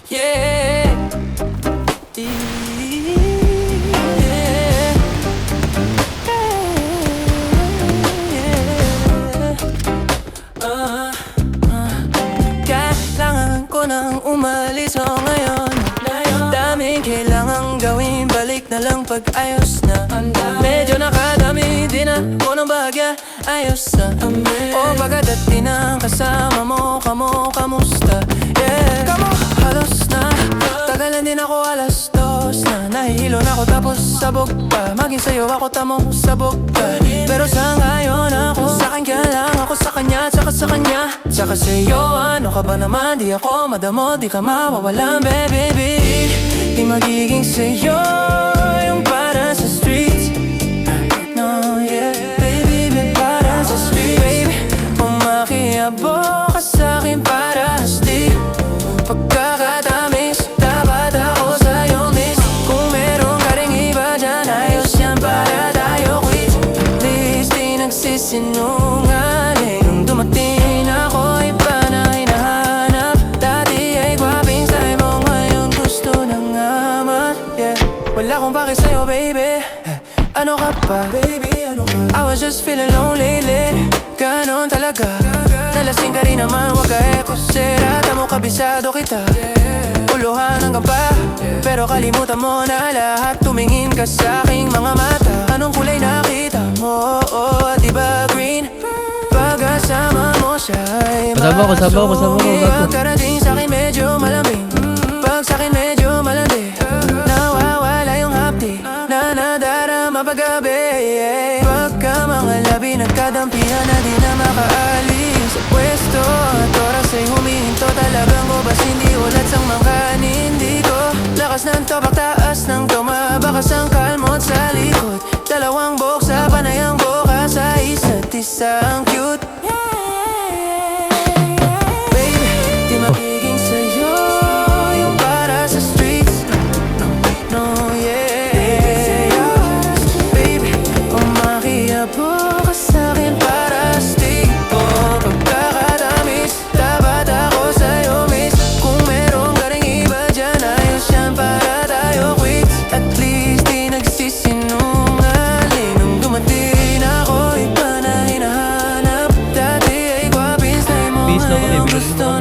Yeah, kailangan ko nang umalis ngayon. Daming kailangan gawin, balik na lang pag ayos na. Medyo nakadami din ako ng bagya, ayos na. O pagkadati ng kasama mo, kamusta? Yeah, halos na. Tagalan din ako alas 2 na. Nahihilo na ako tapos sabog pa. Maging sa'yo ako tamo sabog pa. Pero sa ngayon ako sa kanya lang, ako sa kanya, tsaka sa kanya. Tsaka sa'yo, ano ka ba naman? Di ako madamo, di ka mawawalan, baby. Di magiging sa'yo yung para sa streets. No, yeah, baby, para sa streets. Baby, umakiabo ka sa'kin para stick. Pagkakatamis, dapat ako sa'yo miss. Kung meron ka ring iba dyan, ayos yan para tayo quit. Please, di nagsisinungaling. Nung dumating ako, iba na hinahanap. Dati ay gwaping style mo, ngayon gusto nang amat. Yeah, wala akong pake sa'yo, baby. Ano ka pa, baby, ano ka? I was just feeling lonely lately. Ganon talaga. Nalasing ka rin naman, wag ka ekosera. Tamo kabisado kita, uluhan hanggang pa. Pero kalimutan mo na lahat. Tumingin ka sa aking mga mata. Anong kulay nakita mo? At diba green? Pagkasama mo siya ay masugi. Ang karating sa'kin medyo malamig, pag sa'kin medyo malandi. Nawawala yung hapdi na nadarama paggabi. Pagka mga labi nagkadampihan na di na makaalis sa pwesto at oras ay humihinto. Talagang ubas, hindi ulat sang mga nindigo. Lakas ng topak, taas ng tumabakas ang kalmot sa likod. Dalawang boksa, panayang buka sa isa't isa, ang cute. Baby, di magiging sa'yo yung para sa streets. No, yeah. Baby, umakiabo ka sa'kin para stick. Oh, pagkakatamis, dapat ako sa'yo miss. Kung meron ka ring iba dyan, ayos yan para tayo quit. At least di nagsisinungaling. Nung dumating ako, iba na hinahanap. Dati ay gwapin style mo, ngayon gusto